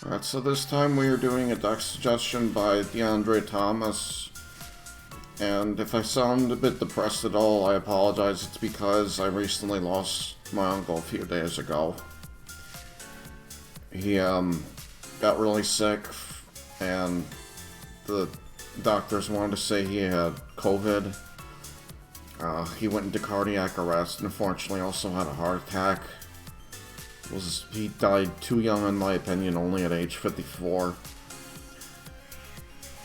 Alright, so this time we are doing a deck suggestion by Deondre Thomas. And if I sound a bit depressed at all, I apologize. It's because I recently lost my uncle a few days ago. He got really sick, and the doctors wanted to say he had COVID. He went into cardiac arrest and unfortunately also had a heart attack. He died too young in my opinion, only at age 54.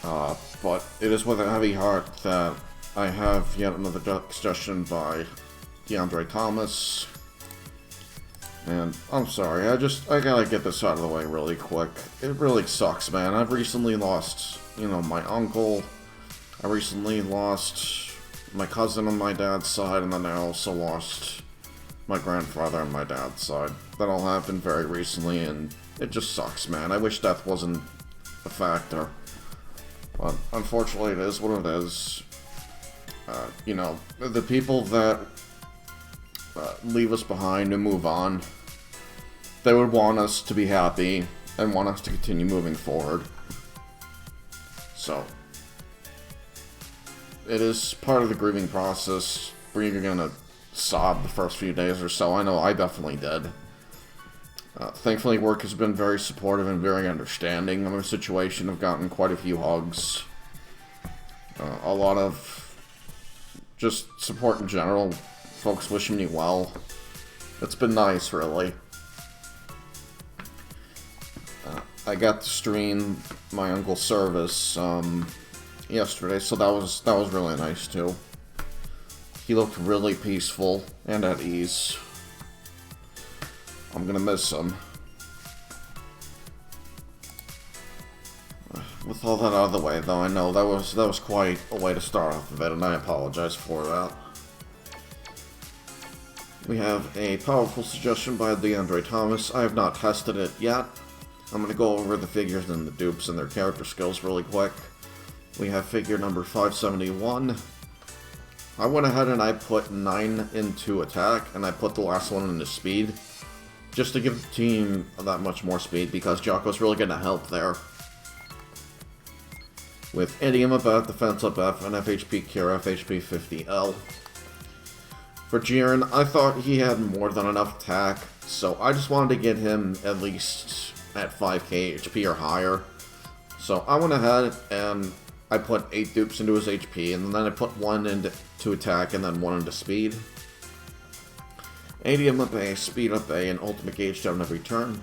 But it is with a heavy heart that I have yet another deck suggestion by Deondre Thomas. And I'm sorry, I gotta get this out of the way really quick. It really sucks, man. I've recently lost, my uncle. I recently lost my cousin on my dad's side, and then I also lost my grandfather on my dad's side. That all happened very recently, and it just sucks, man. I wish death wasn't a factor. But unfortunately, it is what it is. The people that leave us behind and move on, they would want us to be happy and want us to continue moving forward. So, it is part of the grieving process where you're gonna sob the first few days or so. I know I definitely did. Thankfully, work has been very supportive and very understanding of the situation. I've gotten quite a few hugs. A lot of just support in general. Folks wishing me well. It's been nice, really. I got to stream my uncle's service yesterday, so that was really nice too. He looked really peaceful and at ease. I'm gonna miss him. With all that out of the way, though, I know that was quite a way to start off of it, and I apologize for that. We have a powerful suggestion by Deondre Thomas. I have not tested it yet. I'm gonna go over the figures and the dupes and their character skills really quick. We have figure number 571. I went ahead and I put 9 into attack, and I put the last one into speed, just to give the team that much more speed, because Jaco's really going to help there. With Idiom up F, Defense up F, and FHP Cure, FHP 50L. For Jiren, I thought he had more than enough attack, so I just wanted to get him at least at 5k HP or higher. So I went ahead and I put 8 dupes into his HP, and then I put 1 into attack and then 1 into speed. ADM up A, speed up A, and ultimate gauge down every turn.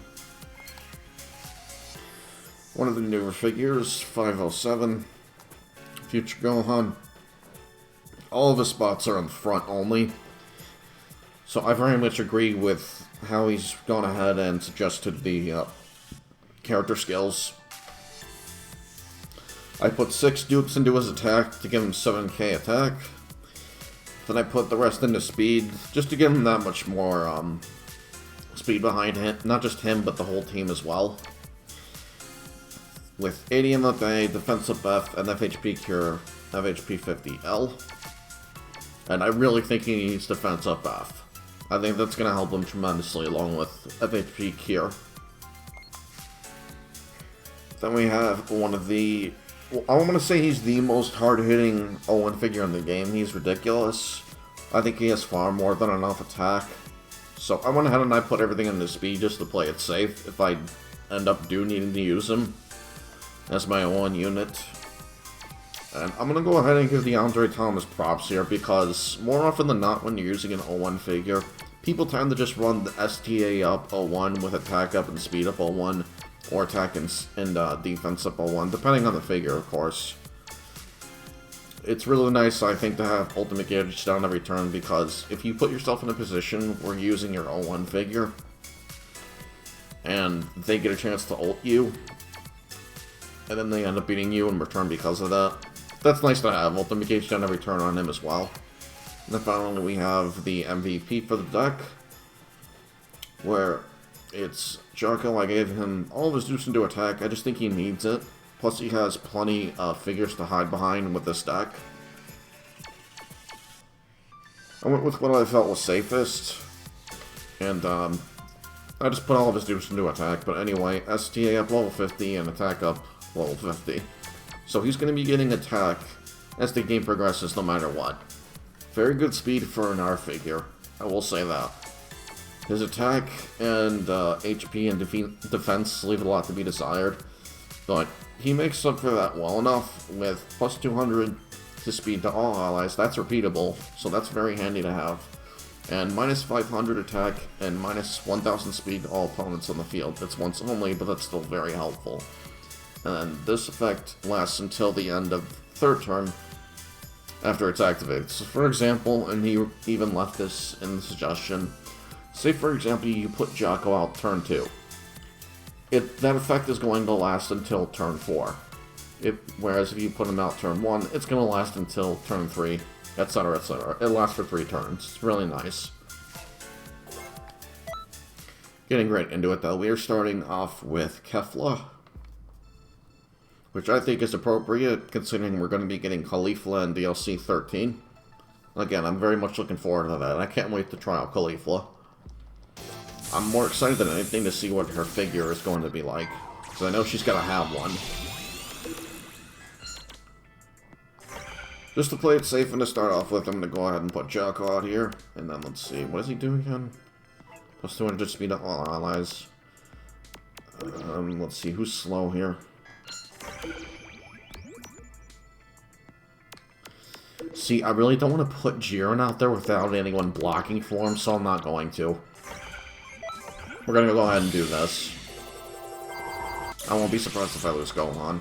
One of the newer figures, 507, Future Gohan. All of his spots are in the front only. So I very much agree with how he's gone ahead and suggested the character skills. I put 6 dupes into his attack to give him 7k attack. Then I put the rest into speed, just to give him that much more speed behind him. Not just him, but the whole team as well. With ADM up A, Defense up F, and FHP Cure, FHP 50L. And I really think he needs Defense up F. I think that's going to help him tremendously, along with FHP Cure. Then we have one of the... I want to say he's the most hard-hitting 0-1 figure in the game. He's ridiculous. I think he has far more than enough attack. So I went ahead and I put everything into speed just to play it safe if I end up needing to use him as my 0-1 unit. And I'm going to go ahead and give Deondre Thomas props here, because more often than not when you're using an 0-1 figure, people tend to just run the STA up 0-1 with attack up and speed up 0-1. Or attack and defense up 0-1, depending on the figure, of course. It's really nice, I think, to have ultimate gauge down every turn, because if you put yourself in a position where you're using your 0-1 figure, and they get a chance to ult you, and then they end up beating you in return because of that, that's nice to have. Ultimate gauge down every turn on him as well. And then finally we have the MVP for the deck, where it's Jaco. I gave him all of his dupes into attack. I just think he needs it. Plus, he has plenty of figures to hide behind with this deck. I went with what I felt was safest. And I just put all of his dupes into attack, but anyway, STA up level 50 and attack up level 50. So he's going to be getting attack as the game progresses no matter what. Very good speed for an R figure, I will say that. His attack and HP and defense leave a lot to be desired, but he makes up for that well enough with plus 200 to speed to all allies. That's repeatable, so that's very handy to have. And minus 500 attack and minus 1000 speed to all opponents on the field. It's once only, but that's still very helpful. And this effect lasts until the end of third turn after it's activated. So for example, and he even left this in the suggestion, say for example you put Jaco out turn 2. That effect is going to last until turn 4. Whereas if you put him out turn 1, it's going to last until turn 3, etc, etc. It lasts for 3 turns. It's really nice. Getting right into it though, we are starting off with Kefla, which I think is appropriate considering we're going to be getting Caulifla in DLC 13. Again, I'm very much looking forward to that. I can't wait to try out Caulifla. I'm more excited than anything to see what her figure is going to be like, because I know she's got to have one. Just to play it safe and to start off with, I'm going to go ahead and put Jaco out here, and then let's see, what does he do again? Plus 200 speed to all allies. Let's see, who's slow here? See, I really don't want to put Jiren out there without anyone blocking for him, so I'm not going to. We're gonna go ahead and do this. I won't be surprised if I lose Gohan.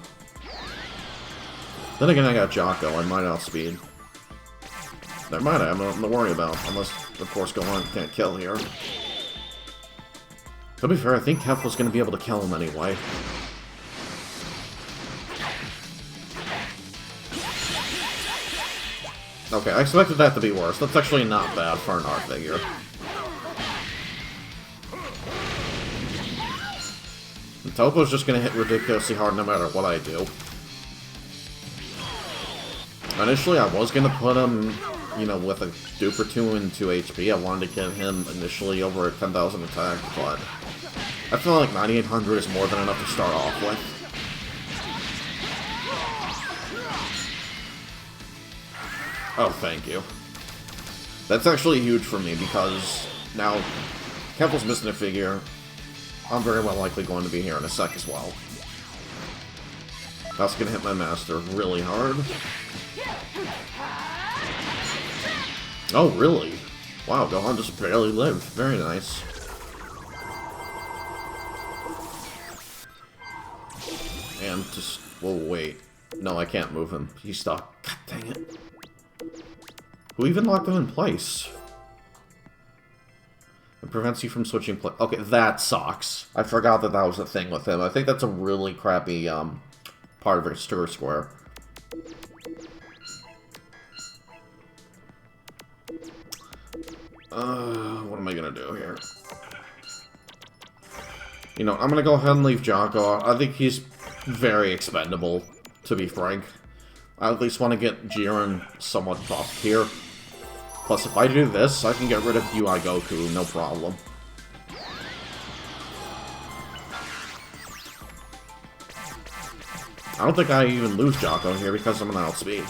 Then again, I got Jaco. I might outspeed. There might have nothing to worry about, unless, of course, Gohan can't kill here. To be fair, I think Kefla's gonna be able to kill him anyway. Okay, I expected that to be worse. That's actually not bad for an R figure. And Topo's just gonna hit ridiculously hard no matter what I do. Initially, I was gonna put him, you know, with a dupe or two into HP. I wanted to get him initially over at 10,000 attack, but I feel like 9,800 is more than enough to start off with. Oh, thank you. That's actually huge for me, because now Kefla's missing a figure. I'm very well likely going to be here in a sec as well. That's going to hit my master really hard. Oh, really? Wow, Gohan just barely lived. Very nice. And just... whoa, wait. No, I can't move him. He's stuck. God dang it. Who even locked him in place? It prevents you from switching play. Okay, that sucks. I forgot that that was a thing with him. I think that's a really crappy part of his stir square. What am I gonna do here? You know, I'm gonna go ahead and leave Jaco. I think he's very expendable, to be frank. I at least want to get Jiren somewhat buffed here. Plus, if I do this, I can get rid of UI Goku, no problem. I don't think I even lose Jaco here because I'm gonna outspeed.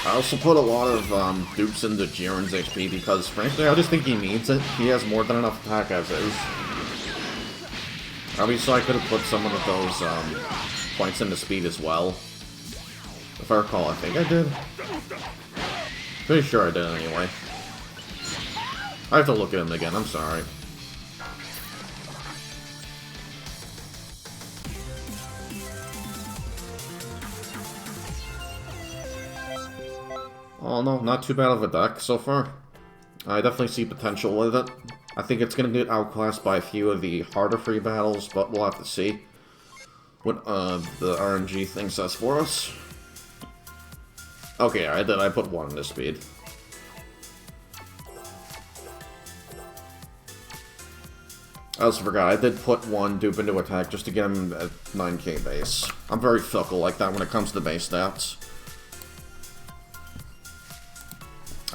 I also put a lot of dupes into Jiren's HP because, frankly, I just think he needs it. He has more than enough attack as is. Obviously, I could have put some of those points into speed as well. If I recall, I think I did. Pretty sure I did anyway. I have to look at him again, I'm sorry. Oh no, not too bad of a deck so far. I definitely see potential with it. I think it's going to get outclassed by a few of the harder free battles, but we'll have to see what the RNG thing says for us. Okay, I did. I put 1 into speed. I also forgot, I did put one dupe into attack just to get him at 9k base. I'm very fickle like that when it comes to base stats.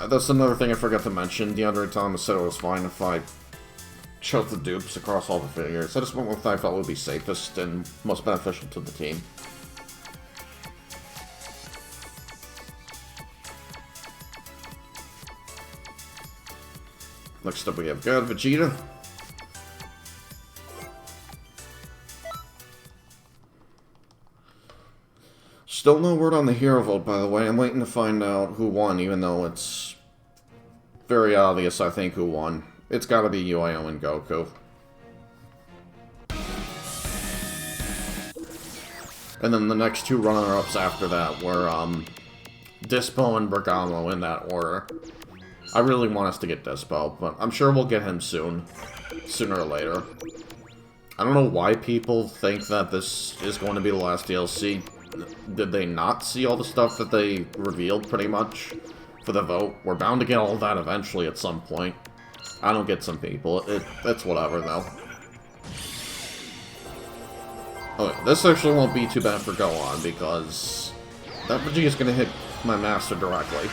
That's another thing I forgot to mention. Deondre Thomas said it was fine if I chose the dupes across all the figures. I just went with what I felt would be safest and most beneficial to the team. Next up we have God Vegeta. Still no word on the hero vote, by the way. I'm waiting to find out who won, even though it's very obvious, I think, who won. It's gotta be UIO and Goku. And then the next two runner-ups after that were, Dispo and Bergamo in that order. I really want us to get Dispo, but I'm sure we'll get him soon. Sooner or later. I don't know why people think that this is going to be the last DLC. Did they not see all the stuff that they revealed, pretty much, for the vote? We're bound to get all that eventually at some point. I don't get some people. It's whatever, though. Okay, this actually won't be too bad for Gohan, because that Vegeta's gonna hit my master directly.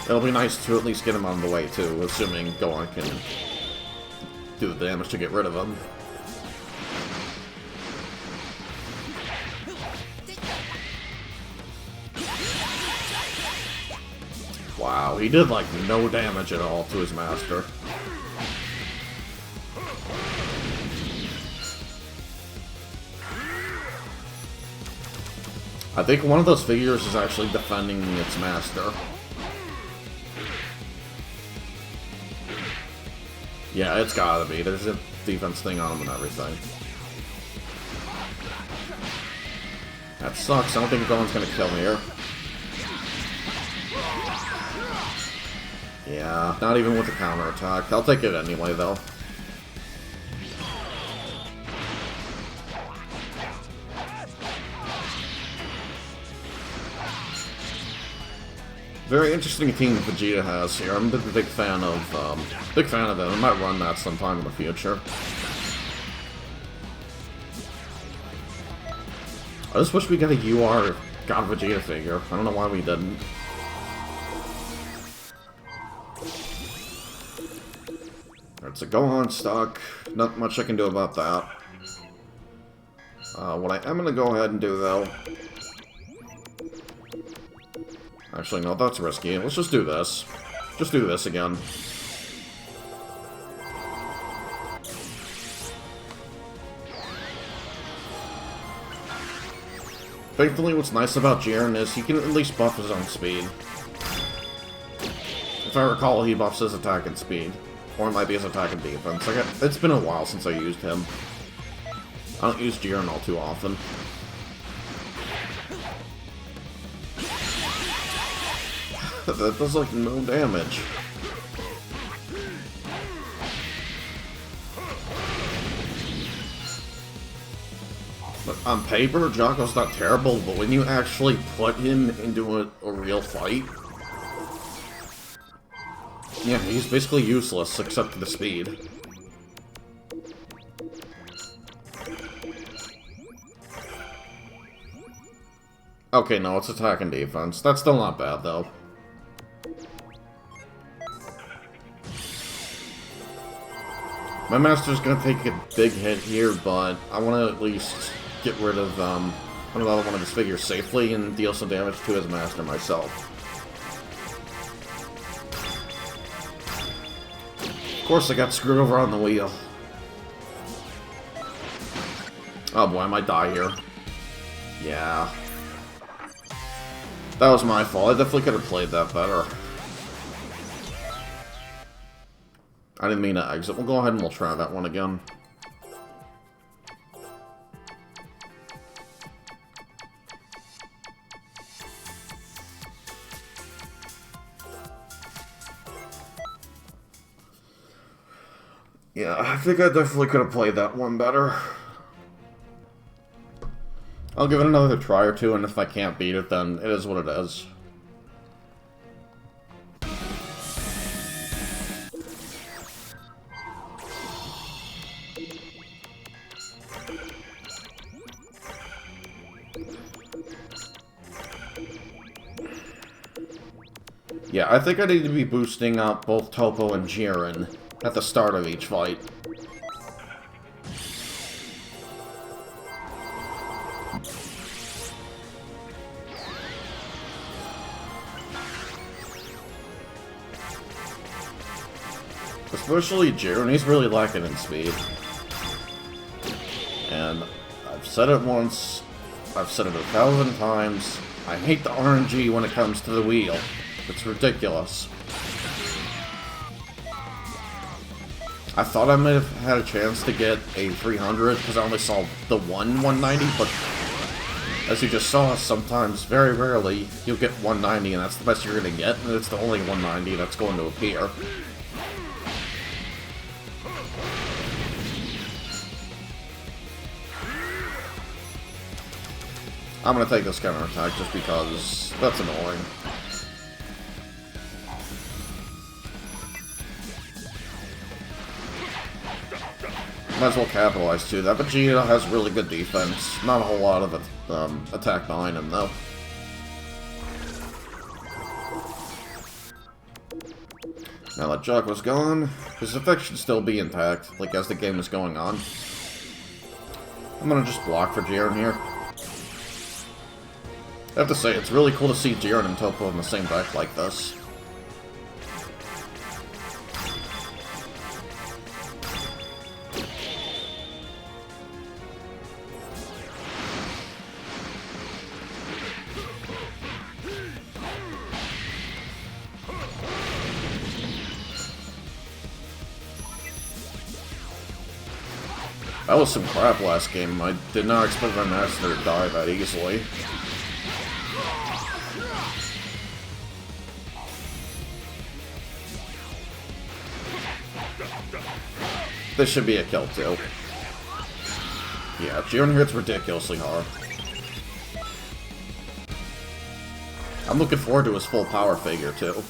It'll be nice to at least get him out of the way, too, assuming Gohan can do the damage to get rid of him. Wow, he did, like, no damage at all to his master. I think one of those figures is actually defending its master. Yeah, it's gotta be. There's a defense thing on him and everything. That sucks. I don't think Gohan's gonna kill me here. Yeah, not even with the counterattack. I'll take it anyway, though. Very interesting team Vegeta has here. I'm a big fan of it. I might run that sometime in the future. I just wish we got a UR God Vegeta figure. I don't know why we didn't. It's a Gohan stock. Not much I can do about that. What I am going to go ahead and do, though... Actually, no, that's risky. Let's just do this. Just do this again. Thankfully, what's nice about Jiren is he can at least buff his own speed. If I recall, he buffs his attack and speed. Or it might be his attack and defense. It's been a while since I used him. I don't use Jiren all too often. That does, like, no damage. But on paper, Jaco's not terrible, but when you actually put him into a real fight... Yeah, he's basically useless, except for the speed. Okay, no, it's attack and defense. That's still not bad, though. My master's gonna take a big hit here, but I want to at least get rid of another one of his figures safely and deal some damage to his master myself. Of course, I got screwed over on the wheel. Oh boy, I might die here. Yeah. That was my fault. I definitely could have played that better. I didn't mean to exit. We'll go ahead and we'll try that one again. Yeah, I think I definitely could have played that one better. I'll give it another try or two, and if I can't beat it, then it is what it is. Yeah, I think I need to be boosting up both Topo and Jiren at the start of each fight. Especially Jiren, he's really lacking in speed. And I've said it once, I've said it 1,000 times, I hate the RNG when it comes to the wheel. It's ridiculous. I thought I might have had a chance to get a 300 because I only saw the one 190, but as you just saw, sometimes, very rarely, you'll get 190 and that's the best you're going to get, and it's the only 190 that's going to appear. I'm going to take this counterattack just because that's annoying. Might as well capitalize too. That Vegeta has really good defense. Not a whole lot of attack behind him though. Now that Jaco's gone, his effect should still be intact, like as the game is going on. I'm gonna just block for Jiren here. I have to say, it's really cool to see Jiren and Topo in the same deck like this. That was some crap last game. I did not expect my master to die that easily. This should be a kill too. Yeah, Jiren hits ridiculously hard. I'm looking forward to his full power figure too.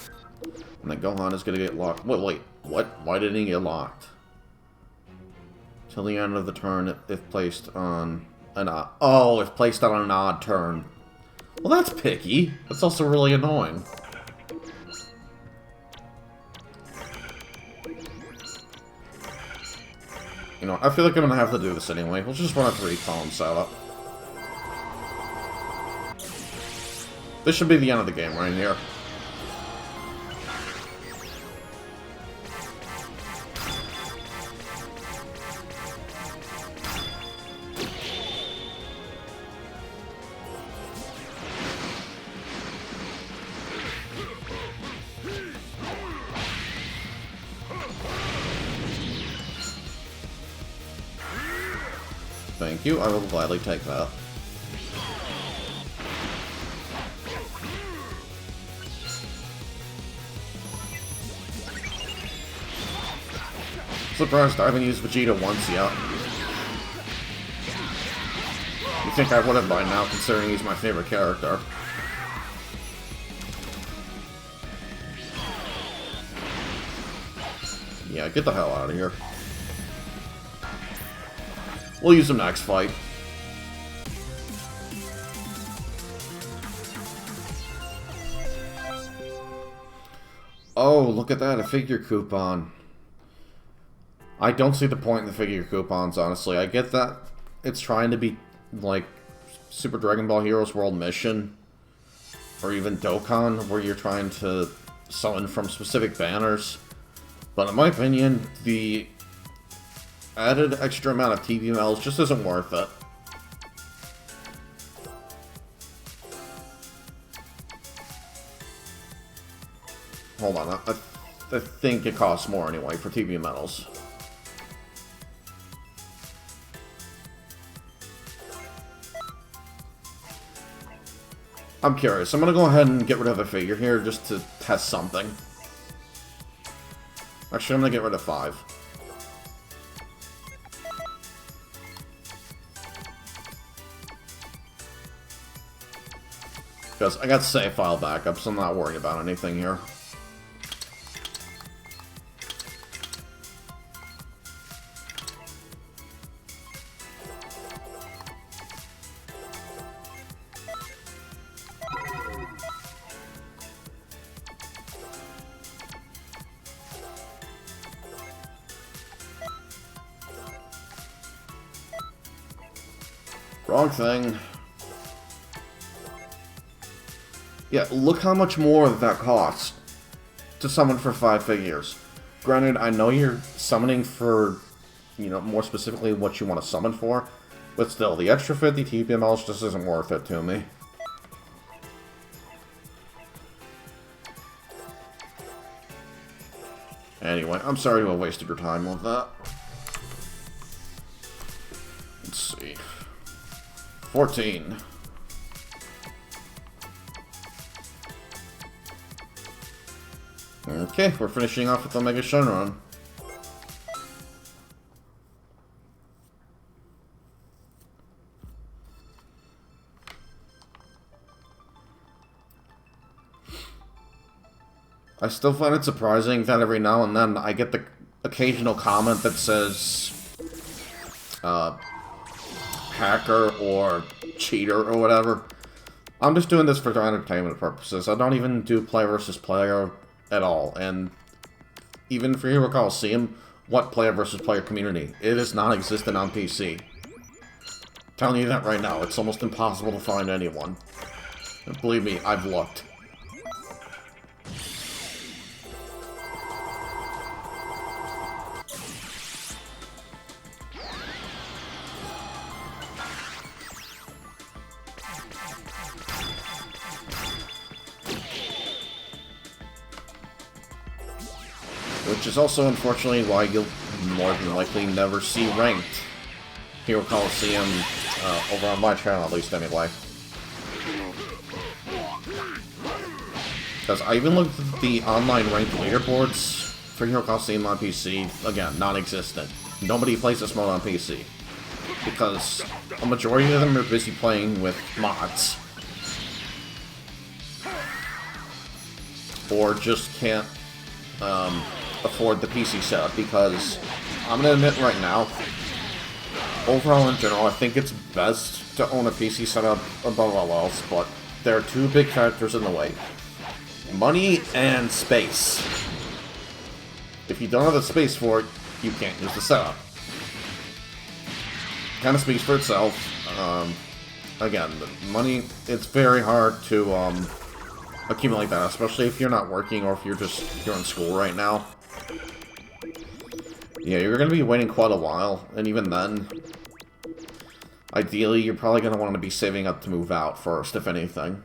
And then Gohan is gonna get locked. Wait, what? Why didn't he get locked? Till the end of the turn if placed on an odd... Oh, if placed on an odd turn. Well, that's picky. That's also really annoying. You know, I feel like I'm gonna have to do this anyway. We'll just run a 3-column setup. This should be the end of the game right here. Thank you, I will gladly take that. Surprised I haven't used Vegeta once yet. You think I would have by now, considering he's my favorite character. Yeah, get the hell out of here. We'll use him next fight. Oh, look at that, a figure coupon. I don't see the point in the figure coupons, honestly. I get that it's trying to be, like, Super Dragon Ball Heroes World Mission, or even Dokkan, where you're trying to summon from specific banners. But in my opinion, the added extra amount of TVMLs just isn't worth it. Hold on, I think it costs more anyway for TV medals. I'm curious. I'm gonna go ahead and get rid of a figure here just to test something. Actually, I'm gonna get rid of 5. Because I got save file backup, so I'm not worried about anything here. Wrong thing. Yeah, look how much more that costs to summon for 5 figures. Granted, I know you're summoning for, you know, more specifically what you want to summon for, but still, the extra 50 TPMLs just isn't worth it to me. Anyway, I'm sorry to have wasted your time with that. Let's see. 14. Okay, we're finishing off with Omega Shenron. I still find it surprising that every now and then I get the occasional comment that says hacker or cheater or whatever. I'm just doing this for entertainment purposes. I don't even do player versus player at all. And even for Hero Colosseum, what player versus player community? It is non-existent on PC. I'm telling you that right now. It's almost impossible to find anyone. And believe me, I've looked. Which is also, unfortunately, why you'll more than likely never see ranked Hero Colosseum over on my channel, at least, anyway. Because I even looked at the online ranked leaderboards for Hero Colosseum on PC. Again, non-existent. Nobody plays this mode on PC. Because a majority of them are busy playing with mods. Or just can't afford the PC setup, because I'm gonna admit right now, overall in general, I think it's best to own a PC setup above all else, but there are two big factors in the way. Money and space. If you don't have the space for it, you can't use the setup. Kind of speaks for itself. Again, the money, it's very hard to accumulate that, especially if you're not working or if you're in school right now. Yeah, you're going to be waiting quite a while, and even then, ideally, you're probably going to want to be saving up to move out first, if anything.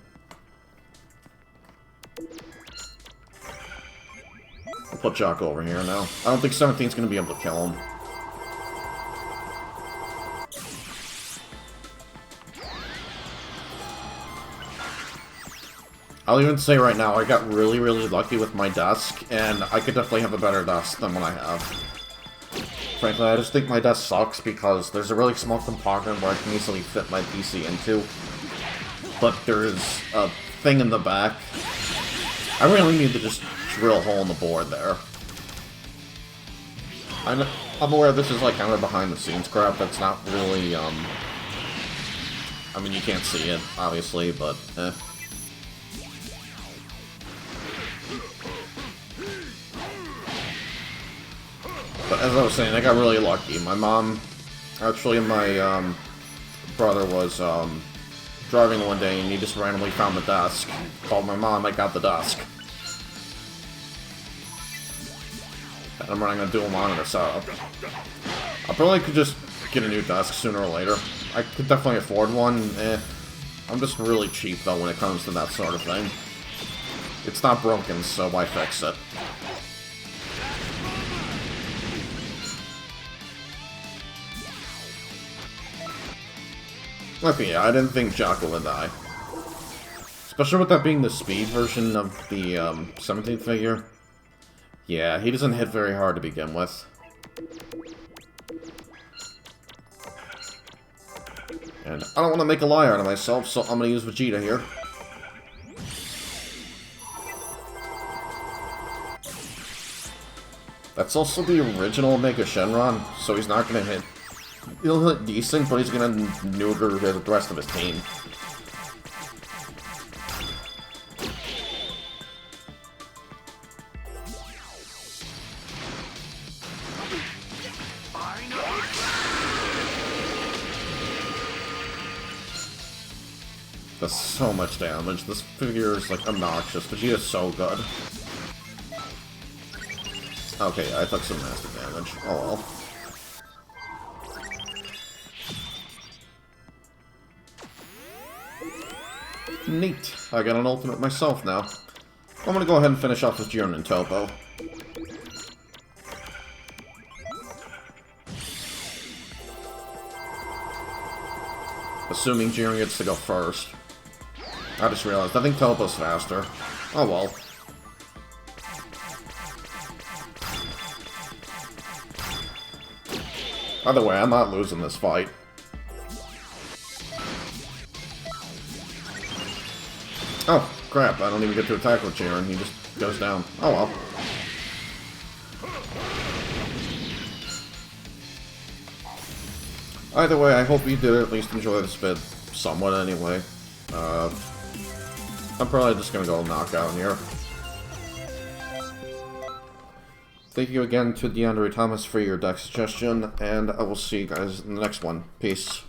I'll put Jaco over here now. I don't think 17's going to be able to kill him. I'll even say right now, I got really, really lucky with my desk, and I could definitely have a better desk than what I have. Frankly, I just think my desk sucks because there's a really small compartment where I can easily fit my PC into. But there's a thing in the back. I really need to just drill a hole in the board there. I'm aware this is like kind of behind the scenes crap that's not really, I mean, you can't see it, obviously, but, eh. But as I was saying, I got really lucky. My mom, actually, my brother was driving one day and he just randomly found the desk. Called my mom, I got the desk. And I'm running a dual monitor setup. I probably could just get a new desk sooner or later. I could definitely afford one. I'm just really cheap though when it comes to that sort of thing. It's not broken, so why fix it? Okay, yeah, I didn't think Jaco would die. Especially with that being the speed version of the 17th figure. Yeah, he doesn't hit very hard to begin with. And I don't want to make a liar out of myself, so I'm going to use Vegeta here. That's also the original Omega Shenron, so he's not going to hit... He'll hit decent, but he's going to neuter the rest of his team. Does so much damage. This figure is, like, obnoxious, but she is so good. Okay, I took some nasty damage. Oh well. Neat. I got an ultimate myself now. I'm gonna go ahead and finish off with Jiren and Topo. Assuming Jiren gets to go first. I just realized, I think Topo's faster. Oh well. Either way, I'm not losing this fight. Oh, crap, I don't even get to attack with Jiren, he just goes down. Oh well. Either way, I hope you did at least enjoy this bit somewhat anyway. I'm probably just gonna go knockout here. Thank you again to Deondre Thomas for your deck suggestion, and I will see you guys in the next one. Peace.